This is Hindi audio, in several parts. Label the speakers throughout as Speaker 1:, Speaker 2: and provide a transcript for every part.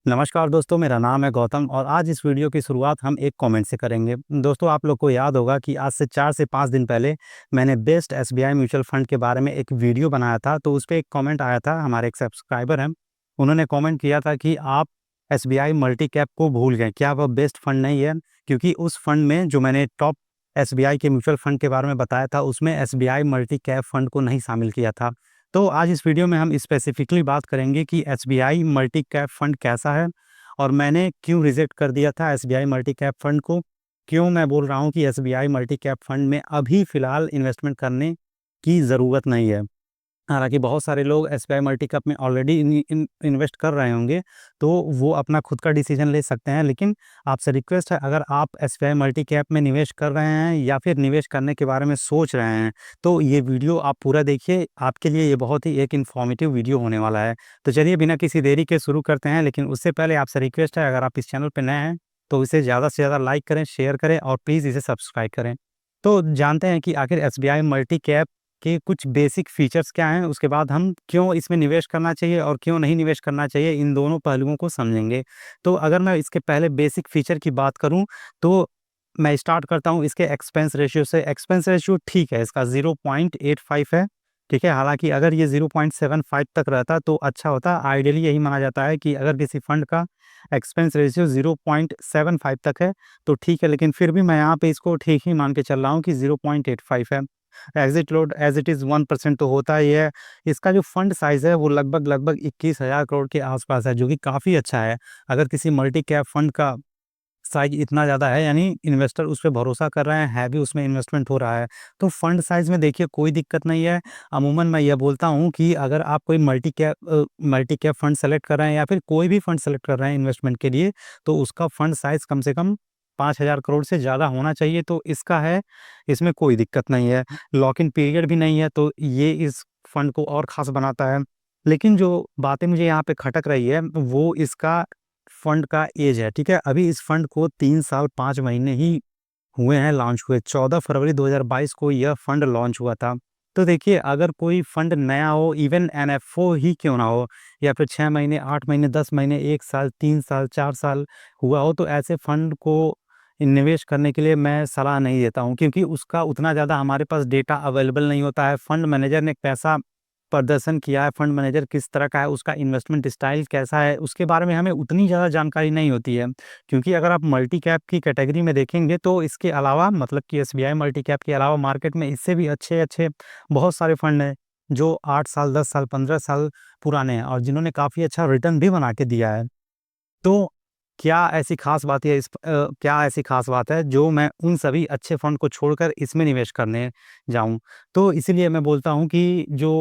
Speaker 1: नमस्कार दोस्तों, मेरा नाम है गौतम और आज इस वीडियो की शुरुआत हम एक कमेंट से करेंगे। दोस्तों, आप लोग को याद होगा कि आज से 4 से 5 दिन पहले मैंने बेस्ट एसबीआई म्यूचुअल फंड के बारे में एक वीडियो बनाया था, तो उस पे एक कमेंट आया था। हमारे एक सब्सक्राइबर हैं, उन्होंने कमेंट किया था कि आप एसबीआई मल्टी कैप को भूल गए, क्या वह बेस्ट फंड नहीं है? क्योंकि उस फंड में जो मैंने टॉप एसबीआई के म्यूचुअल फंड के बारे में बताया था, उसमें एसबीआई मल्टी कैप फंड को नहीं शामिल किया था। तो आज इस वीडियो में हम स्पेसिफिकली बात करेंगे कि एसबीआई मल्टी कैप फंड कैसा है और मैंने क्यों रिजेक्ट कर दिया था एसबीआई मल्टी कैप फंड को। क्यों मैं बोल रहा हूँ कि एसबीआई मल्टी कैप फंड में अभी फ़िलहाल इन्वेस्टमेंट करने की ज़रूरत नहीं है। हालाँकि बहुत सारे लोग एसबीआई मल्टी कैप में ऑलरेडी इन्वेस्ट कर रहे होंगे, तो वो अपना खुद का डिसीज़न ले सकते हैं। लेकिन आपसे रिक्वेस्ट है, अगर आप एसबीआई मल्टी कैप में निवेश कर रहे हैं या फिर निवेश करने के बारे में सोच रहे हैं, तो ये वीडियो आप पूरा देखिए। आपके लिए ये बहुत ही एक इन्फॉर्मेटिव वीडियो होने वाला है। तो चलिए बिना किसी देरी के शुरू करते हैं। लेकिन उससे पहले आपसे रिक्वेस्ट है, अगर आप इस चैनल पे नए हैं, तो इसे ज़्यादा से ज़्यादा लाइक करें, शेयर करें और प्लीज़ इसे सब्सक्राइब करें। तो जानते हैं कि आखिर एसबीआई मल्टी कैप के कुछ बेसिक फीचर्स क्या हैं, उसके बाद हम क्यों इसमें निवेश करना चाहिए और क्यों नहीं निवेश करना चाहिए, इन दोनों पहलुओं को समझेंगे। तो अगर मैं इसके पहले बेसिक फीचर की बात करूँ, तो मैं स्टार्ट करता हूँ इसके एक्सपेंस रेशियो से। एक्सपेंस रेशियो ठीक है, इसका 0.85 है, ठीक है। हालाँकि अगर ये 0.75 तक रहता तो अच्छा होता। आइडियली यही माना जाता है कि अगर किसी फंड का एक्सपेंस रेशियो 0.75 तक है, तो ठीक है, लेकिन फिर भी मैं यहाँ पे इसको ठीक ही मान के चल रहा हूँ कि 0.85 है। Exit load as it is 1% तो होता ही है। इसका जो फंड साइज़ है वो लगभग 21,000 करोड़ के आस-पास है, जो कि काफ़ी अच्छा है। अगर किसी मल्टी कैप फंड का साइज़ इतना ज़्यादा है, यानी इन्वेस्टर उस पे भरोसा कर रहे हैं भी उसमें इन्वेस्टमेंट हो रहा है, तो फंड साइज़ में देखिए कोई दिक्कत नहीं है। अमूमन मैं ये बोलता हूँ कि अगर आप कोई मल्टी कैप फंड सेलेक्ट कर रहे हैं या फिर कोई भी फंड सेलेक्ट कर रहे हैं इन्वेस्टमेंट के लिए, तो उसका फंड साइज़ कम से कम 5,000 करोड़ से ज़्यादा होना चाहिए, तो इसका है, इसमें कोई दिक्कत नहीं है। लॉक इन पीरियड भी नहीं है, तो ये इस फंड को और ख़ास बनाता है। लेकिन जो बातें मुझे यहाँ पे खटक रही है, वो इसका फंड का एज है, ठीक है? अभी इस फंड को 3 साल 5 महीने ही हुए हैं लॉन्च हुए। 14 फरवरी 2022 को यह फंड लॉन्च हुआ था। तो देखिए, अगर कोई फंड नया हो, इवन एनएफओ ही क्यों ना हो, या फिर 6 महीने, 8 महीने, 10 महीने, 1 साल, 3 साल, 4 साल हुआ हो, तो ऐसे फंड को निवेश करने के लिए मैं सलाह नहीं देता हूँ, क्योंकि उसका उतना ज़्यादा हमारे पास डेटा अवेलेबल नहीं होता है। फंड मैनेजर ने कैसा प्रदर्शन किया है, फंड मैनेजर किस तरह का है, उसका इन्वेस्टमेंट स्टाइल कैसा है, उसके बारे में हमें उतनी ज़्यादा जानकारी नहीं होती है। क्योंकि अगर आप मल्टी कैप की कैटेगरी में देखेंगे, तो इसके अलावा, मतलब कि एसबीआई मल्टी कैप के अलावा मार्केट में इससे भी अच्छे-अच्छे बहुत सारे फंड हैं, जो 8 साल, 10 साल, 15 साल पुराने हैं और जिन्होंने काफ़ी अच्छा रिटर्न भी बना के दिया है। तो क्या ऐसी ख़ास बात है जो मैं उन सभी अच्छे फंड को छोड़कर इसमें निवेश करने जाऊँ? तो इसीलिए मैं बोलता हूँ कि जो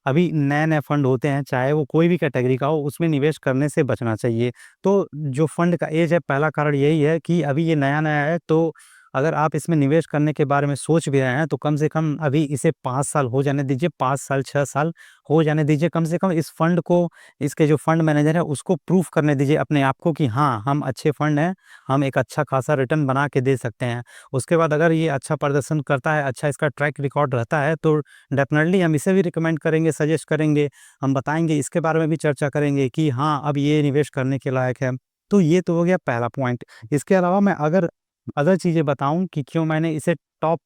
Speaker 1: अभी नए-नए फंड होते हैं, चाहे वो कोई भी कैटेगरी का हो, उसमें निवेश करने से बचना चाहिए। तो जो फंड का एज है, पहला कारण यही है कि अभी ये नया-नया है, तो अगर आप इसमें निवेश करने के बारे में सोच भी रहे हैं, तो कम से कम अभी इसे 5 साल हो जाने दीजिए, 5 साल, 6 साल हो जाने दीजिए। कम से कम इस फंड को, इसके जो फंड मैनेजर है, उसको प्रूफ करने दीजिए अपने आप को कि हाँ, हम अच्छे फंड हैं, हम एक अच्छा खासा रिटर्न बना के दे सकते हैं। उसके बाद अगर ये अच्छा प्रदर्शन करता है, अच्छा इसका ट्रैक रिकॉर्ड रहता है, तो डेफ़िनेटली हम इसे भी रिकमेंड करेंगे, सजेस्ट करेंगे। हम बताएँगे, इसके बारे में भी चर्चा करेंगे कि हाँ, अब ये निवेश करने के लायक है। तो ये तो हो गया पहला पॉइंट। इसके अलावा मैं अगर अदर चीज़ें बताऊँ कि क्यों मैंने इसे टॉप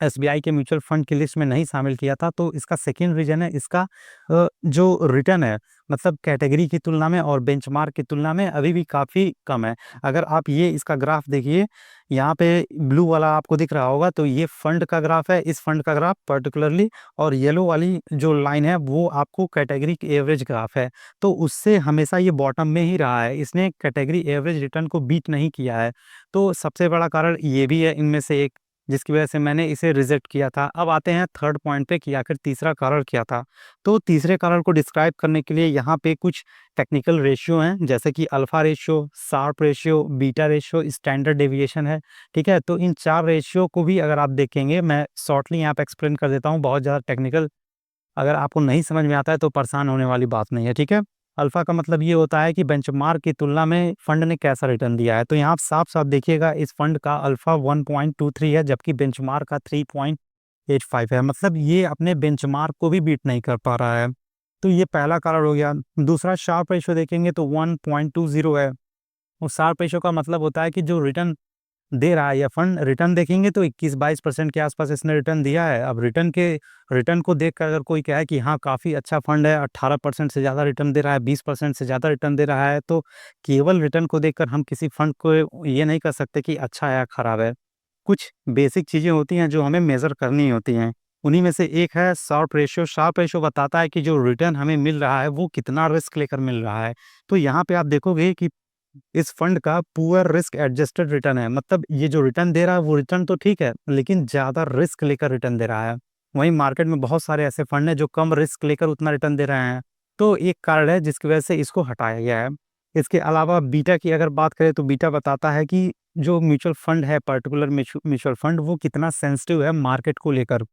Speaker 1: एसबीआई के म्यूचुअल फंड की लिस्ट में नहीं शामिल किया था, तो इसका सेकंड रीज़न है इसका जो रिटर्न है, मतलब कैटेगरी की तुलना में और बेंचमार्क की तुलना में अभी भी काफ़ी कम है। अगर आप ये इसका ग्राफ देखिए, यहाँ पे ब्लू वाला आपको दिख रहा होगा, तो ये फंड का ग्राफ है, इस फंड का ग्राफ पर्टिकुलरली, और येलो वाली जो लाइन है, वो आपको कैटेगरी की एवरेज ग्राफ है। तो उससे हमेशा ये बॉटम में ही रहा है, इसने कैटेगरी एवरेज रिटर्न को बीट नहीं किया है। तो सबसे बड़ा कारण ये भी है इनमें से एक, जिसकी वजह से मैंने इसे रिजेक्ट किया था। अब आते हैं थर्ड पॉइंट पे कि आखिर तीसरा कारण क्या था? तो तीसरे कारण को डिस्क्राइब करने के लिए यहाँ पे कुछ टेक्निकल रेशियो हैं, जैसे कि alpha ratio, Sharpe ratio, beta ratio, standard deviation है, ठीक है? तो इन 4 रेशियो को भी अगर आप देखेंगे, मैं शॉर्टली यहाँ पे एक्सप्लेन कर देता हूँ, बहुत ज़्यादा टेक्निकल अगर आपको नहीं समझ में आता है तो परेशान होने वाली बात नहीं है, ठीक है? अल्फ़ा का मतलब ये होता है कि बेंचमार्क की तुलना में फंड ने कैसा रिटर्न दिया है। तो यहाँ आप साफ-साफ देखिएगा, इस फंड का अल्फ़ा 1.23 है, जबकि बेंचमार्क का 3.85 है। मतलब ये अपने बेंचमार्क को भी बीट नहीं कर पा रहा है। तो ये पहला कारण हो गया। दूसरा शार्प रेशियो देखेंगे तो 1.20 है। और शार्प रेशियो का मतलब होता है कि जो रिटर्न दे रहा है या फंड, रिटर्न देखेंगे तो 21-22% के आसपास इसने रिटर्न दिया है। अब रिटर्न को देखकर अगर कोई कहे कि हाँ काफ़ी अच्छा फंड है, 18% से ज़्यादा रिटर्न दे रहा है, 20% से ज़्यादा रिटर्न दे रहा है, तो केवल रिटर्न को देखकर हम किसी फंड को ये नहीं कर सकते कि अच्छा है या खराब है। कुछ बेसिक चीज़ें होती हैं जो हमें मेज़र करनी होती हैं। उन्हीं में से एक है शार्प रेशियो। शार्प रेशियो बताता है कि जो रिटर्न हमें मिल रहा है वो कितना रिस्क लेकर मिल रहा है। तो यहाँ पे आप देखोगे कि इस फंड का पुअर रिस्क एडजस्टेड रिटर्न है। मतलब ये जो रिटर्न दे रहा है वो रिटर्न तो ठीक है, लेकिन ज़्यादा रिस्क लेकर रिटर्न दे रहा है। वहीं मार्केट में बहुत सारे ऐसे फंड हैं जो कम रिस्क लेकर उतना रिटर्न दे रहे हैं। तो एक कारण है जिसकी वजह से इसको हटाया गया है। इसके अलावा बीटा की अगर बात करें तो बीटा बताता है कि जो म्यूचुअल फंड है, पर्टिकुलर म्यूचुअल फंड, वो कितना सेंसिटिव है मार्केट को लेकर।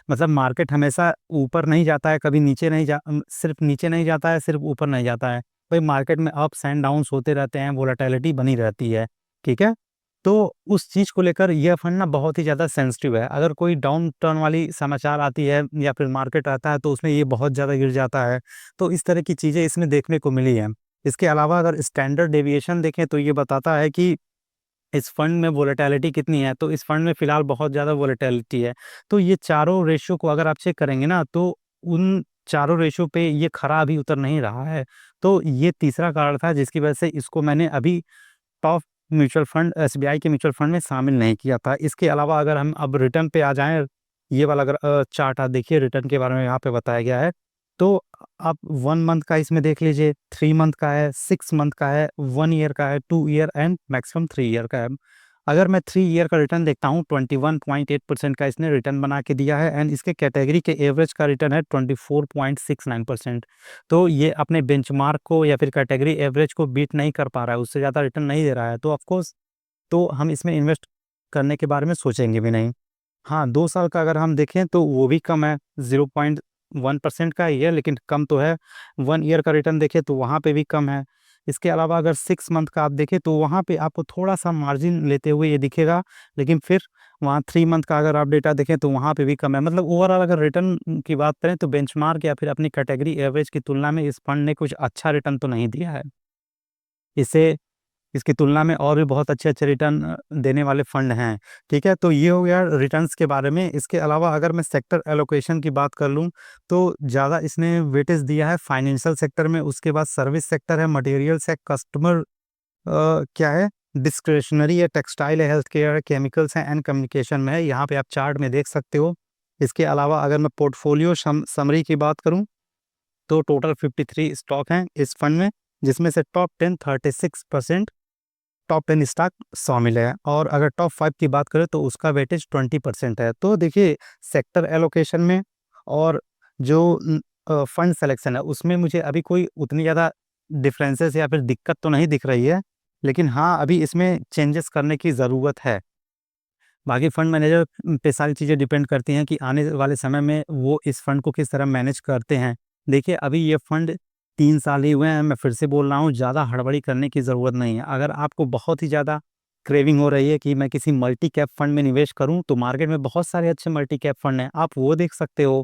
Speaker 1: मतलब मार्केट हमेशा ऊपर नहीं जाता है, कभी नीचे नहीं सिर्फ नीचे नहीं जाता है, सिर्फ ऊपर नहीं जाता है। भाई मार्केट में अप्स एंड डाउन्स होते रहते हैं, वोलेटिलिटी बनी रहती है, ठीक है? तो उस चीज़ को लेकर यह फंड ना बहुत ही ज़्यादा सेंसिटिव है। अगर कोई डाउन टर्न वाली समाचार आती है या फिर मार्केट आता है तो उसमें ये बहुत ज़्यादा गिर जाता है। तो इस तरह की चीज़ें इसमें देखने को मिली हैं। इसके अलावा अगर स्टैंडर्ड डेविएशन देखें तो ये बताता है कि इस फंड में वोलेटिलिटी कितनी है, तो इस फंड में फ़िलहाल बहुत ज़्यादा वोलेटिलिटी है। तो ये चारों रेशियो को अगर आप चेक करेंगे ना, तो उन चारों रेशियो पे ये खरा अभी उतर नहीं रहा है। तो ये तीसरा कारण था जिसकी वजह से इसको मैंने अभी टॉप म्यूचुअल फंड एसबीआई के म्यूचुअल फंड में शामिल नहीं किया था। इसके अलावा अगर हम अब रिटर्न पे आ जाएँ, ये वाला अगर चार्ट आप देखिए, रिटर्न के बारे में यहाँ पे बताया गया है। तो आप 1 मंथ का इसमें देख लीजिए, 3 मंथ का है, 6 मंथ का है, 1 ईयर का है, 2 ईयर एंड मैक्सिमम 3 ईयर का है। अगर मैं 3 ईयर का रिटर्न देखता हूँ, 21.8% का इसने रिटर्न बना के दिया है एंड इसके कैटेगरी के एवरेज का रिटर्न है 24.69%। तो ये अपने बेंचमार्क को या फिर कैटेगरी एवरेज को बीट नहीं कर पा रहा है, उससे ज़्यादा रिटर्न नहीं दे रहा है। तो ऑफ कोर्स तो हम इसमें इन्वेस्ट करने के बारे में सोचेंगे भी नहीं। हाँ, 2 साल का अगर हम देखें तो वो भी कम है, 0.1% का ही है, लेकिन कम तो है। 1 ईयर का रिटर्न देखें तो वहाँ पे भी कम है। इसके अलावा अगर 6 मंथ का आप देखें तो वहाँ पे आपको थोड़ा-सा मार्जिन लेते हुए ये दिखेगा, लेकिन फिर वहाँ 3 मंथ का अगर आप डेटा देखें तो वहाँ पे भी कम है। मतलब ओवरऑल अगर रिटर्न की बात करें तो बेंचमार्क या फिर अपनी कैटेगरी एवरेज की तुलना में इस फंड ने कुछ अच्छा रिटर्न तो नहीं दिया है। इसे इसकी तुलना में और भी बहुत अच्छे-अच्छे रिटर्न देने वाले फंड हैं, ठीक है? तो ये हो गया रिटर्न्स के बारे में। इसके अलावा अगर मैं सेक्टर एलोकेशन की बात कर लूँ, तो ज़्यादा इसने वेटेज दिया है फाइनेंशियल सेक्टर में, उसके बाद सर्विस सेक्टर है, मटेरियल्स है, कस्टमर क्या है, डिस्क्रिशनरी है, टेक्सटाइल है, हेल्थ केयर है, केमिकल्स हैं एंड कम्युनिकेशन में है। यहाँ पे आप चार्ट में देख सकते हो। इसके अलावा अगर मैं पोर्टफोलियो समरी की बात करूँ, तो टोटल 53 स्टॉक हैं इस फंड में, जिसमें से टॉप 10 36% टॉप 10 स्टॉक शामिल है और अगर टॉप 5 की बात करें तो उसका वेटेज 20% है। तो देखिए सेक्टर एलोकेशन में और जो फंड सिलेक्शन है उसमें मुझे अभी कोई उतनी ज़्यादा डिफरेंसेस या फिर दिक्कत तो नहीं दिख रही है। लेकिन हाँ, अभी इसमें चेंजेस करने की ज़रूरत है। बाकी फंड मैनेजर पे सारी चीज़ें डिपेंड करती हैं कि आने वाले समय में वो इस फंड को किस तरह मैनेज करते हैं। देखिए अभी ये फंड 3 साल ही हुए हैं, मैं फिर से बोल रहा हूँ, ज़्यादा हड़बड़ी करने की ज़रूरत नहीं है। अगर आपको बहुत ही ज़्यादा क्रेविंग हो रही है कि मैं किसी मल्टी कैप फंड में निवेश करूँ, तो मार्केट में बहुत सारे अच्छे मल्टी कैप फंड हैं, आप वो देख सकते हो।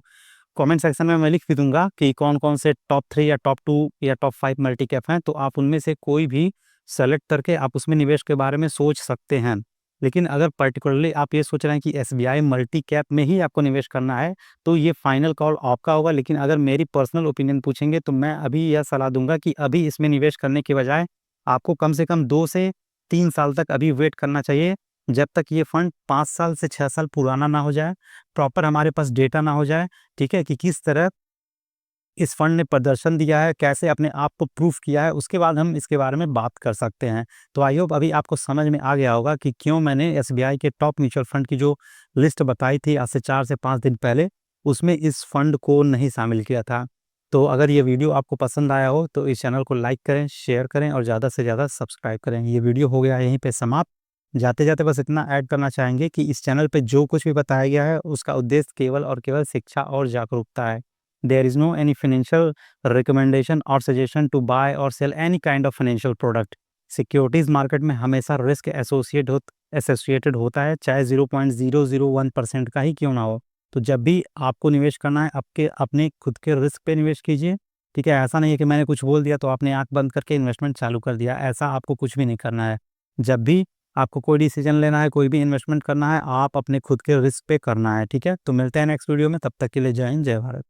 Speaker 1: कमेंट सेक्शन में मैं लिख भी दूँगा कि कौन-कौन से टॉप 3 या टॉप 2 या टॉप 5 मल्टी कैप हैं, तो आप उनमें से कोई भी सेलेक्ट करके आप उसमें निवेश के बारे में सोच सकते हैं। लेकिन अगर पर्टिकुलरली आप ये सोच रहे हैं कि एसबीआई मल्टी कैप में ही आपको निवेश करना है, तो ये फाइनल कॉल आपका होगा। लेकिन अगर मेरी पर्सनल ओपिनियन पूछेंगे तो मैं अभी यह सलाह दूँगा कि अभी इसमें निवेश करने के बजाय आपको कम से कम 2 से 3 साल तक अभी वेट करना चाहिए, जब तक ये फंड 5 साल से 6 साल पुराना ना हो जाए, प्रॉपर हमारे पास डेटा ना हो जाए, ठीक है? कि किस तरह इस फंड ने प्रदर्शन दिया है, कैसे अपने आप को प्रूफ किया है, उसके बाद हम इसके बारे में बात कर सकते हैं। तो आई होप अभी आपको समझ में आ गया होगा कि क्यों मैंने एसबीआई के टॉप म्यूचुअल फंड की जो लिस्ट बताई थी आज से 4 से 5 दिन पहले, उसमें इस फंड को नहीं शामिल किया था। तो अगर ये वीडियो आपको पसंद आया हो तो इस चैनल को लाइक करें, शेयर करें और ज़्यादा से ज़्यादा सब्सक्राइब करें। ये वीडियो हो गया यहीं पे समाप्त। जाते-जाते बस इतना ऐड करना चाहेंगे कि इस चैनल पे जो कुछ भी बताया गया है, उसका उद्देश्य केवल और केवल शिक्षा और जागरूकता है। There is no any financial recommendation or suggestion to buy or sell any kind of financial product. Securities market में हमेशा रिस्क एसोसिएटेड होता है, चाहे 0.001% का ही क्यों ना हो। तो जब भी आपको निवेश करना है, आपके अपने खुद के रिस्क पे निवेश कीजिए, ठीक है? ऐसा नहीं है कि मैंने कुछ बोल दिया तो आपने आँख बंद करके इन्वेस्टमेंट चालू कर दिया, ऐसा आपको कुछ भी नहीं करना है। जब भी आपको कोई डिसीज़न लेना है, कोई भी इन्वेस्टमेंट करना है, आप अपने खुद के रिस्क पे करना है, ठीक है? तो मिलते हैं नेक्स्ट वीडियो में, तब तक के लिए जय हिंद, जय भारत।